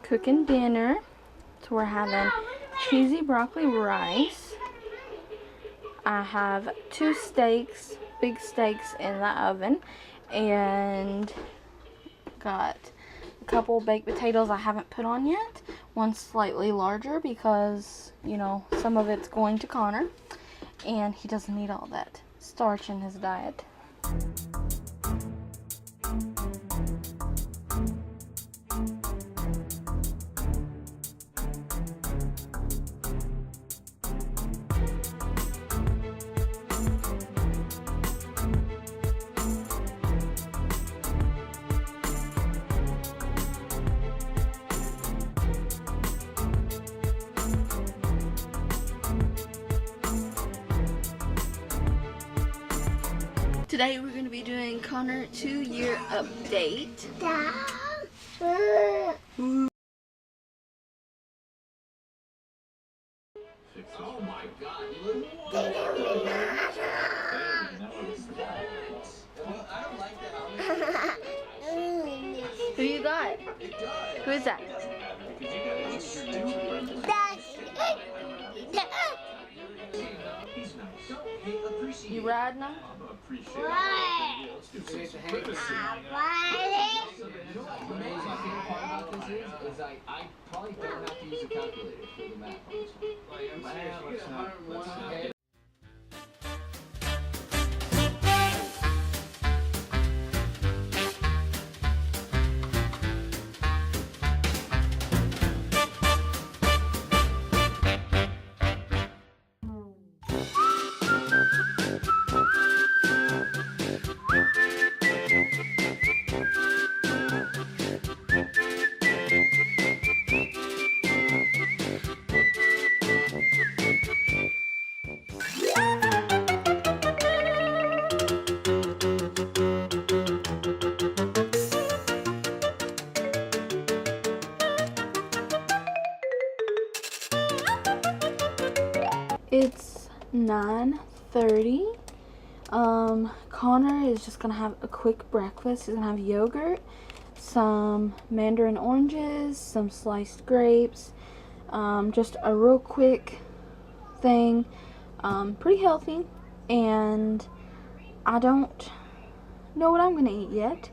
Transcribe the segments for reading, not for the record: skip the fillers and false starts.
Cooking dinner. So we're having cheesy broccoli rice. I have 2 steaks, big steaks in the oven, and got a couple baked potatoes I haven't put on yet. One's slightly larger because, you know, some of it's going to Connor, and he doesn't need all that starch in his diet. Today we're going to be doing Connor 2-year update. Oh my God! Look. Who you got? Who is that? You riding them? I probably don't have to use a calculator for the math on this one. It's 9:30. Connor is just gonna have a quick breakfast. He's gonna have yogurt, some mandarin oranges, some sliced grapes, just a real quick thing, pretty healthy, and I don't know what I'm gonna eat yet.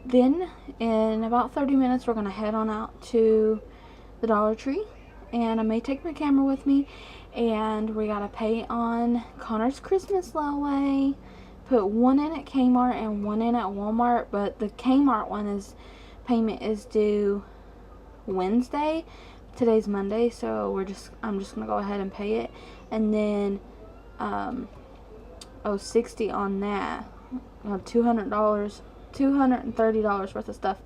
Then in about 30 minutes we're gonna head on out to the Dollar Tree, and I may take my camera with me, and we gotta pay on Connor's Christmas layaway. Put one in at Kmart and one in at Walmart, but the Kmart one is payment is due Wednesday. Today's Monday, so I'm just gonna go ahead and pay it, and then $60 on that. $230 worth of stuff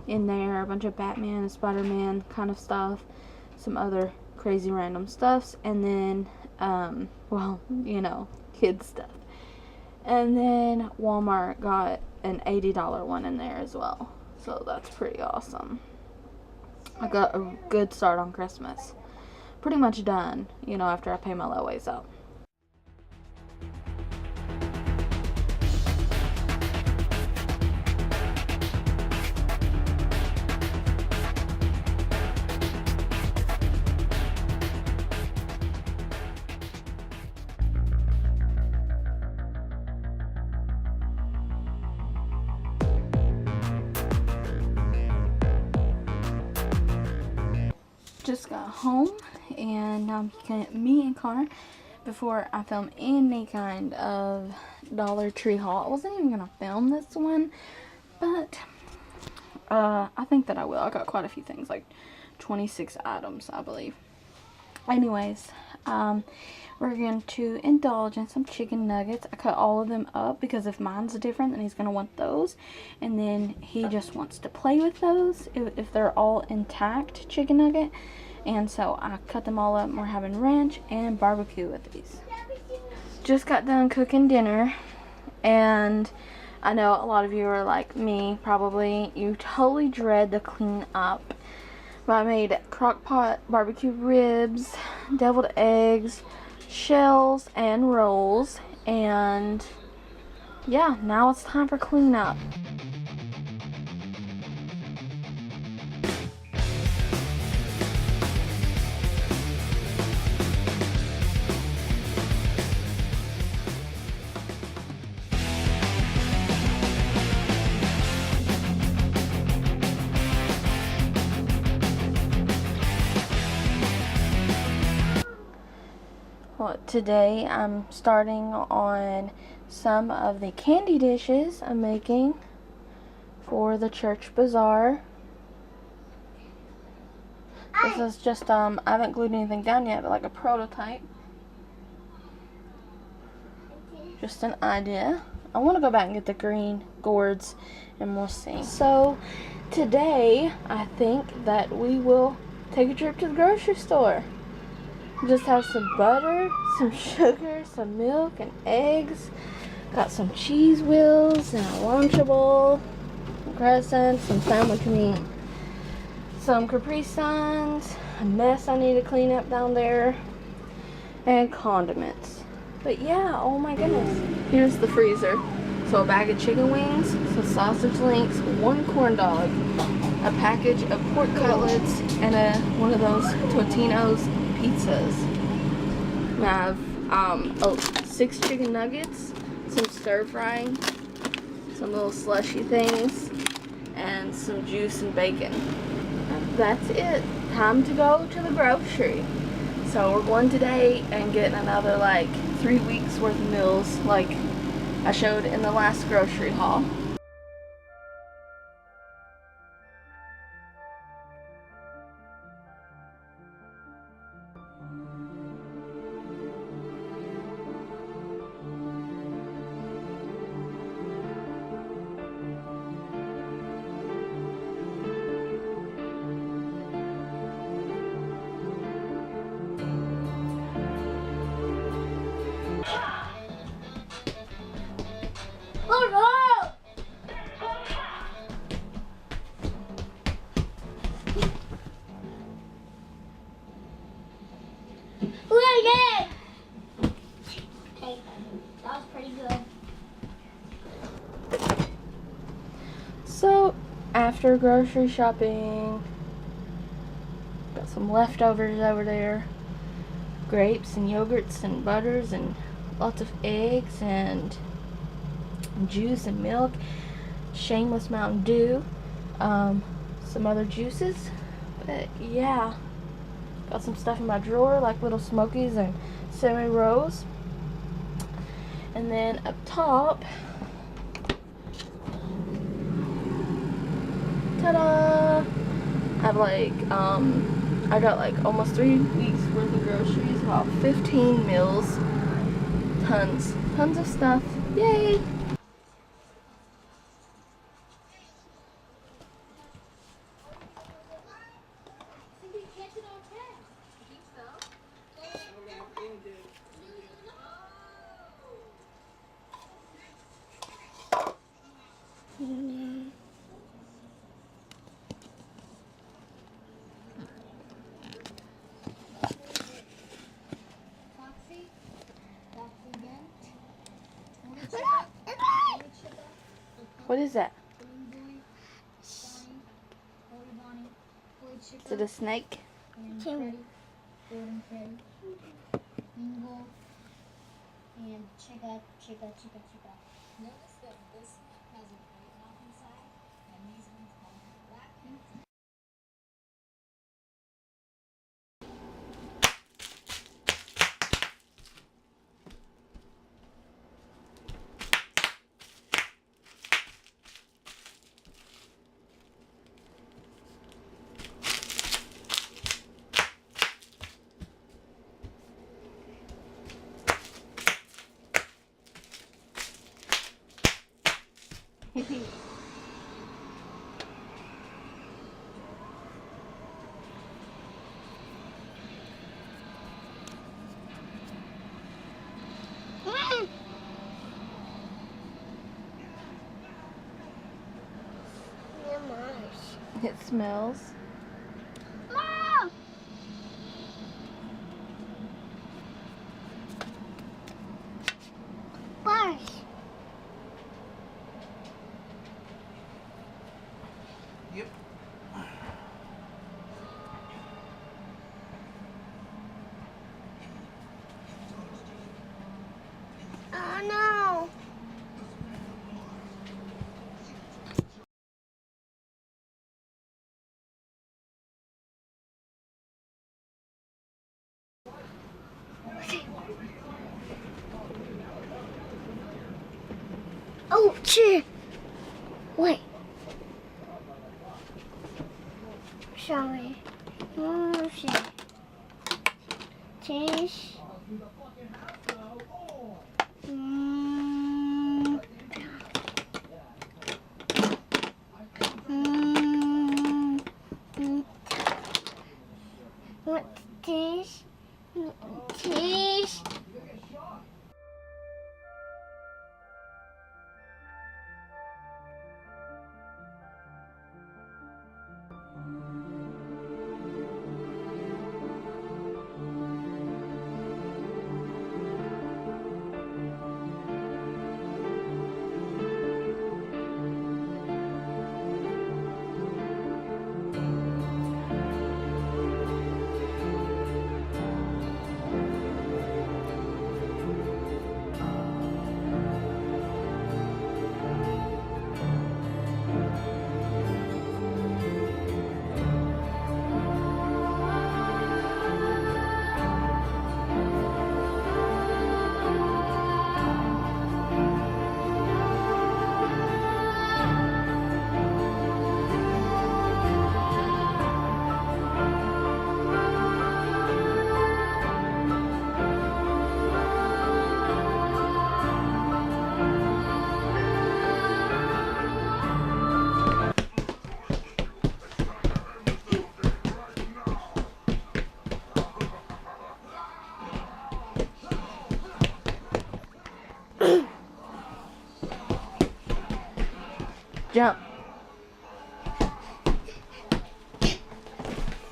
in there, a bunch of Batman and Spider-Man kind of stuff, some other crazy random stuffs, and then well, you know, kids stuff. And then Walmart got an $80 one in there as well, so that's pretty awesome. I got a good start on Christmas. Pretty much done, you know, after I pay my layaways out. Just got home, and me and Connor before I film any kind of Dollar Tree haul. I wasn't even gonna film this one, but I think that I will. I got quite a few things, like 26 items, I believe. Anyways, we're going to indulge in some chicken nuggets. I cut all of them up because if mine's different, then he's going to want those. And then he just wants to play with those if they're all intact chicken nugget. And so I cut them all up, and we're having ranch and barbecue with these. Just got done cooking dinner, and I know a lot of you are like me, probably. You totally dread the clean up. But I made crock pot barbecue ribs, deviled eggs, shells, and rolls. And yeah, now it's time for cleanup. Well, today I'm starting on some of the candy dishes I'm making for the church bazaar. This is just, I haven't glued anything down yet, but like a prototype. Just an idea. I want to go back and get the green gourds and we'll see. So today I think that we will take a trip to the grocery store. Just have some butter, some sugar, some milk, and eggs. Got some cheese wheels and a Lunchable, some crescents, some sandwich meat, some Capri Suns, a mess I need to clean up down there, and condiments. But yeah, oh my goodness. Here's the freezer. So a bag of chicken wings, some sausage links, one corn dog, a package of pork cutlets, and one of those Totino's pizzas. We have 6 chicken nuggets, some stir frying, some little slushy things, and some juice and bacon. That's it. Time to go to the grocery. So we're going today and getting another like 3 weeks worth of meals like I showed in the last grocery haul. Oh no! Look at it! Okay, that was pretty good. So, after grocery shopping, got some leftovers over there. Grapes and yogurts and butters and lots of eggs and juice and milk, shameless Mountain Dew, some other juices. But yeah, got some stuff in my drawer like little Smokies and cinnamon rolls. And then up top, ta-da! I have like I got like almost 3 weeks worth of groceries, about 15 meals, tons of stuff. Yay! What is that? Is it a snake? And chica. Notice that this has a white mouth inside, and these ones have a black mouth. It smells. Mom! Bars. Yep. Oh no! Oh, shit! Wait. Sorry. Oh, shit. Cheese. What cheese? Cheese. Jump.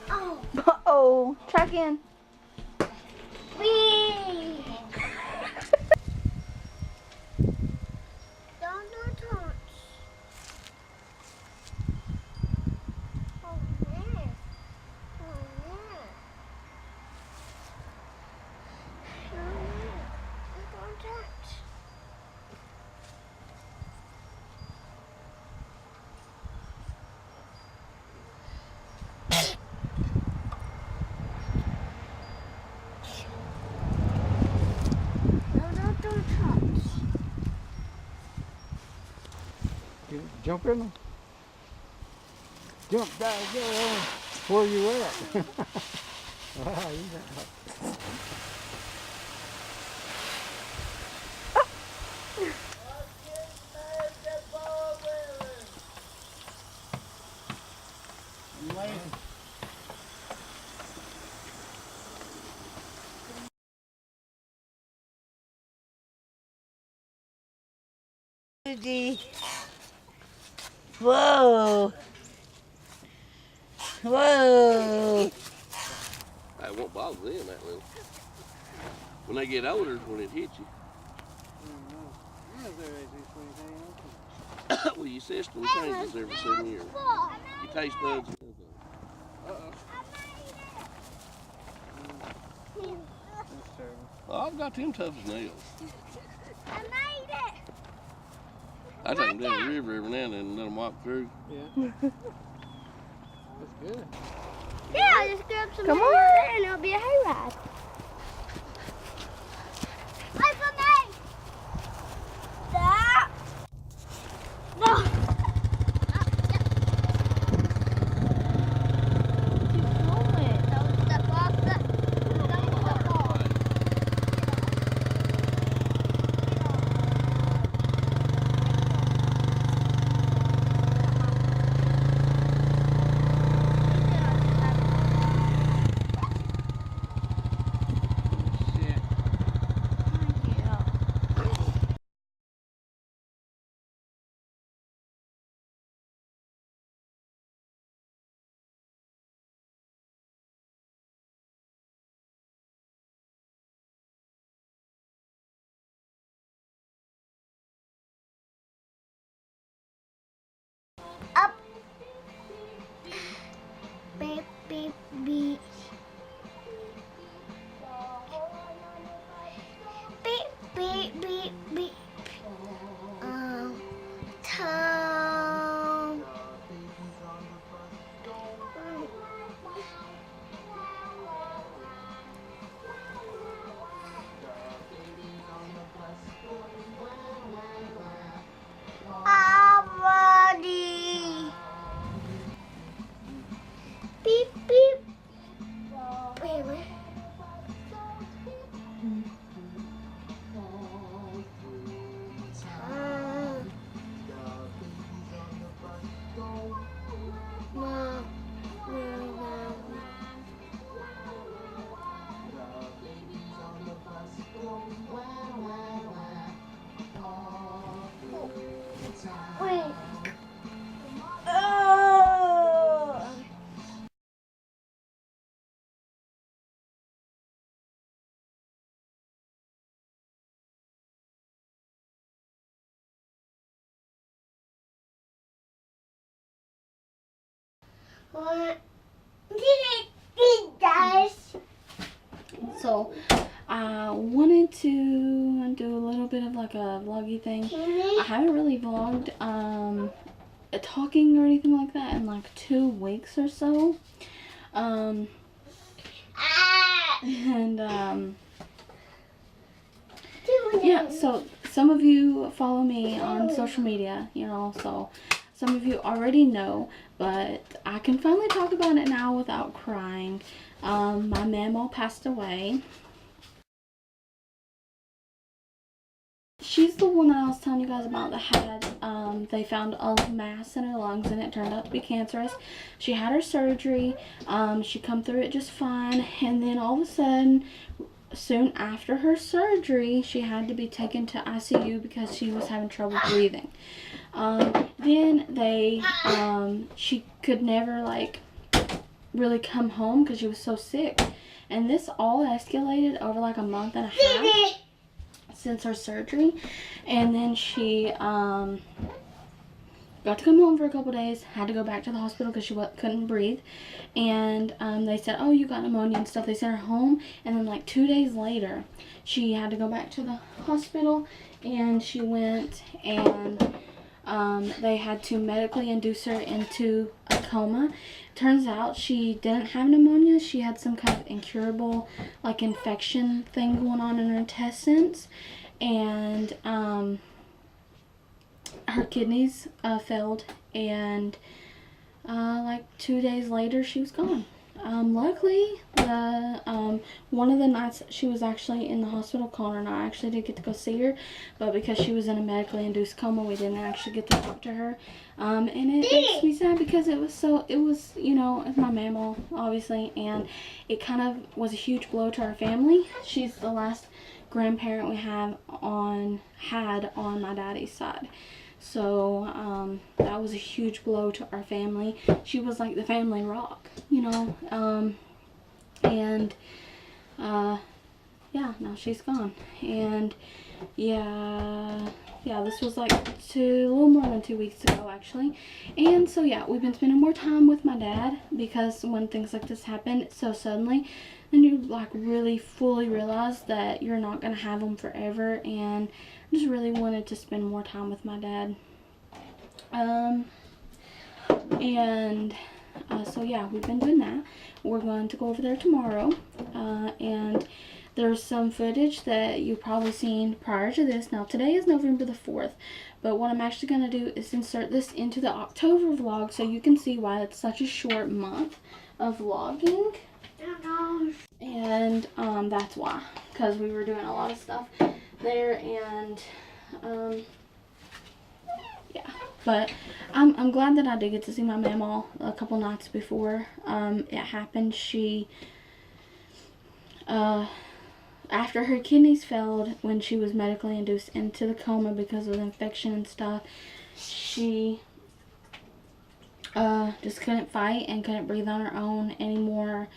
Oh, Uh-oh. Try again. wee! Don't do touch. Oh, man. Oh, man. Oh, man. Don't touch. No, don't touch. Jump in them. Jump down there. Where you at? Ah, you got- Whoa. Whoa. It won't bother them that little. When they get older is when it hits you. Well, your system changes every 7 years. Your taste buds. I've got them tough as nails. I made it! I take them down the river every now and then and let them walk through. Yeah. That's good. Yeah, just grab some Come hay on. and it'll be a hayride. Wait for me! Stop! No! Don't step off the... Don't step off. Wait. What did it do, guys? So I wanted to do a little bit of like a vloggy thing. I haven't really vlogged talking or anything like that in like 2 weeks or so. Yeah, so some of you follow me on social media, you know, so some of you already know, but I can finally talk about it now without crying. My mama passed away. She's the one that I was telling you guys about that had, they found a mass in her lungs and it turned out to be cancerous. She had her surgery, she come through it just fine, and then all of a sudden, soon after her surgery, she had to be taken to ICU because she was having trouble breathing. Then they, she could never like really come home because she was so sick. And this all escalated over like a month and a half since her surgery. And then she got to come home for a couple days, had to go back to the hospital because she couldn't breathe. And they said, oh, you got pneumonia and stuff. They sent her home, and then like 2 days later she had to go back to the hospital, and she went, and they had to medically induce her into a coma. Turns out she didn't have pneumonia. She had some kind of incurable like infection thing going on in her intestines, and her kidneys failed, and like 2 days later she was gone. Luckily, one of the nights she was actually in the hospital, Connor and I actually did get to go see her, but because she was in a medically induced coma, we didn't actually get to talk to her. And it makes me sad because it was, you know, it's my mama, obviously, and it kind of was a huge blow to our family. She's the last grandparent we had on my daddy's side. So that was a huge blow to our family. She was like the family rock, you know. Yeah, now she's gone. And yeah, this was like a little more than 2 weeks ago actually. And so yeah, we've been spending more time with my dad, because when things like this happen so suddenly, then you like really fully realize that you're not gonna have them forever. And I just really wanted to spend more time with my dad. So yeah, we've been doing that. We're going to go over there tomorrow, and there's some footage that you've probably seen prior to this. Now today is November the 4th, but what I'm actually going to do is insert this into the October vlog so you can see why it's such a short month of vlogging. And that's why, because we were doing a lot of stuff there, and yeah, but I'm glad that I did get to see my mama a couple nights before it happened. She after her kidneys failed when she was medically induced into the coma because of the infection and stuff, she just couldn't fight and couldn't breathe on her own anymore.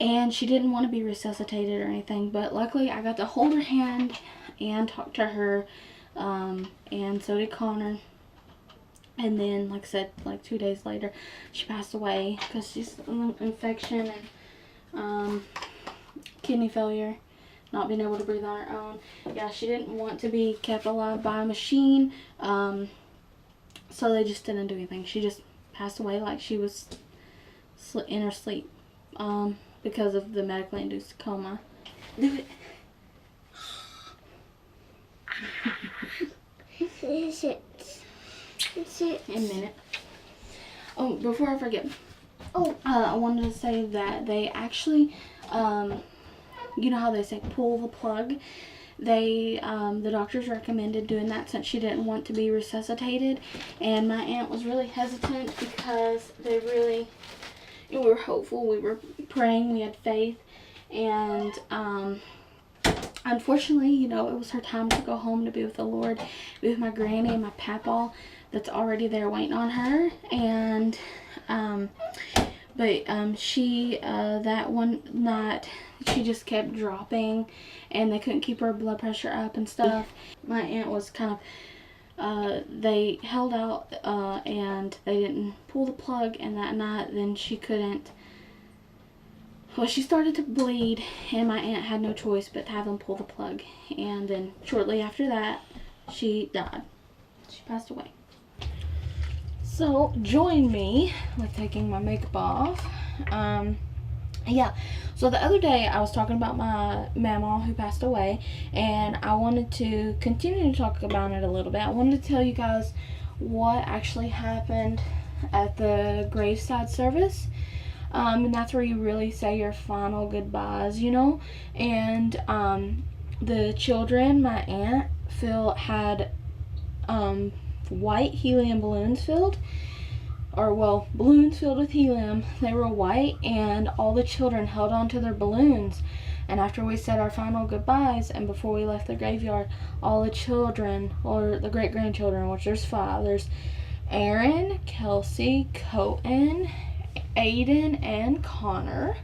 And she didn't want to be resuscitated or anything, but luckily I got to hold her hand and talk to her, and so did Connor. And then, like I said, like 2 days later, she passed away because she's an infection and kidney failure, not being able to breathe on her own. Yeah, she didn't want to be kept alive by a machine, so they just didn't do anything. She just passed away like she was in her sleep, because of the medically induced coma. Do it. In a minute. Oh, before I forget. I wanted to say that they actually, you know how they say pull the plug? They, the doctors recommended doing that since she didn't want to be resuscitated. And my aunt was really hesitant because they really, we were hopeful, we were praying, we had faith. And I unfortunately, you know, it was her time to go home to be with the Lord, be with my granny and my papaw that's already there waiting on her. And she that one night she just kept dropping, and they couldn't keep her blood pressure up and stuff. My aunt was kind of they held out and they didn't pull the plug, and that night then she couldn't. Well, she started to bleed, and my aunt had no choice but to have them pull the plug. And then shortly after that, she died. She passed away. So, join me with taking my makeup off. Yeah, so the other day I was talking about my mama who passed away, and I wanted to continue to talk about it a little bit. I wanted to tell you guys what actually happened at the graveside service. And that's where you really say your final goodbyes, you know. And the children, my aunt, had white helium balloons filled, or well, balloons filled with helium. They were white, and all the children held on to their balloons. And after we said our final goodbyes, and before we left the graveyard, all the children, or the great-grandchildren, which there's 5, there's Aaron, Kelsey, Cohen, Aiden, and Connor,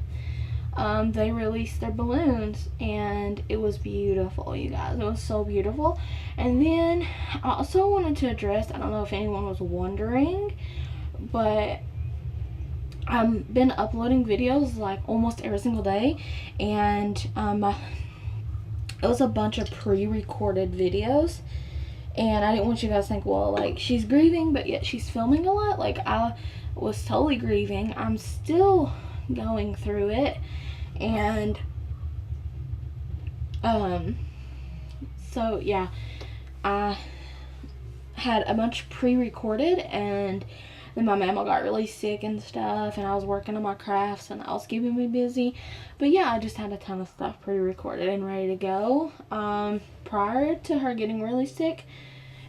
they released their balloons, and it was beautiful, you guys. It was so beautiful. And then I also wanted to address, I don't know if anyone was wondering, but I've been uploading videos like almost every single day, and it was a bunch of pre-recorded videos. And I didn't want you guys to think, well, like, she's grieving, but yet she's filming a lot. Like, I was totally grieving. I'm still going through it. And, so, yeah. I had a bunch pre-recorded, and then my mama got really sick and stuff, and I was working on my crafts, and that was keeping me busy. But, yeah, I just had a ton of stuff pre-recorded and ready to go, prior to her getting really sick.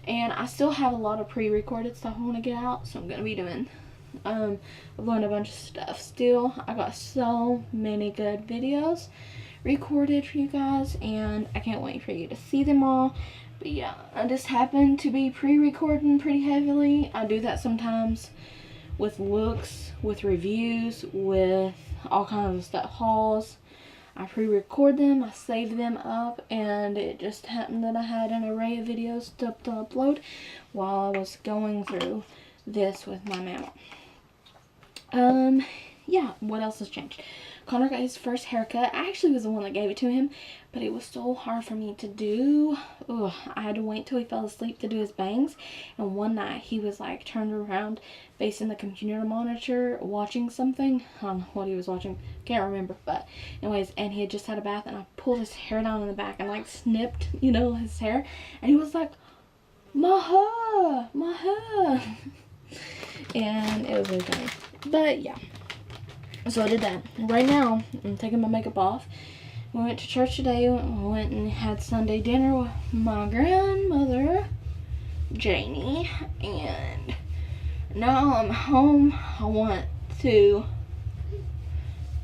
And I still have a lot of pre-recorded stuff I want to get out, so I'm going to be doing, I've learned a bunch of stuff still. I got so many good videos recorded for you guys, and I can't wait for you to see them all. But yeah, I just happen to be pre-recording pretty heavily. I do that sometimes with looks, with reviews, with all kinds of stuff, hauls. I pre-record them, I save them up, and it just happened that I had an array of videos to upload while I was going through this with my mama. Yeah, what else has changed? Connor got his first haircut. I actually was the one that gave it to him, but it was so hard for me to do. Ugh, I had to wait till he fell asleep to do his bangs. And one night he was like turned around facing the computer monitor watching something. I don't know what he was watching. Can't remember. But anyways, and he had just had a bath, and I pulled his hair down in the back and like snipped, you know, his hair. And he was like, my hair, my hair. And it was really funny. But yeah. So I did that. Right now, I'm taking my makeup off. We went to church today. We went and had Sunday dinner with my grandmother, Janie. And now I'm home. I want to...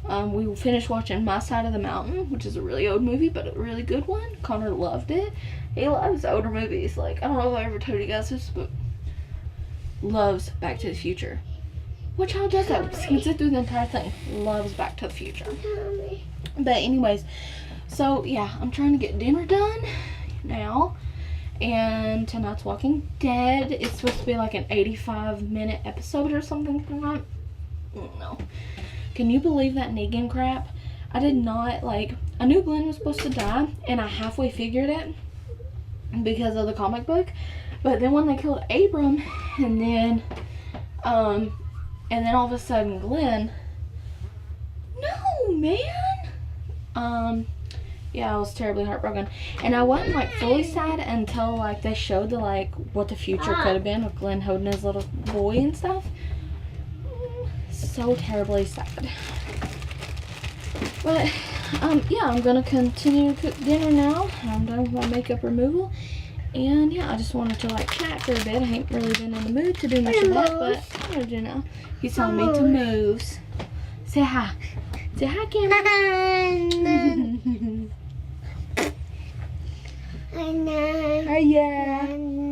we finished watching My Side of the Mountain, which is a really old movie, but a really good one. Connor loved it. He loves older movies. Like, I don't know if I ever told you guys this, but loves Back to the Future. What child does that? Skips it through the entire thing. Loves Back to the Future. But anyways, so yeah, I'm trying to get dinner done now. And tonight's Walking Dead. It's supposed to be like an 85-minute episode or something tonight. No. Can you believe that Negan crap? I did not, like, I knew Glenn was supposed to die, and I halfway figured it because of the comic book. But then when they killed Abram, and then all of a sudden Glenn, no, man. Yeah, I was terribly heartbroken. And I wasn't like fully sad until like they showed the like what the future could have been with Glenn holding his little boy and stuff. So terribly sad. But yeah, I'm gonna continue to cook dinner now. I'm done with my makeup removal. And yeah, I just wanted to like chat for a bit. I ain't really been in the mood to do much of that, but I'm gonna do now. He's telling me to move. Say hi. Say hi, Cameron. Oh yeah.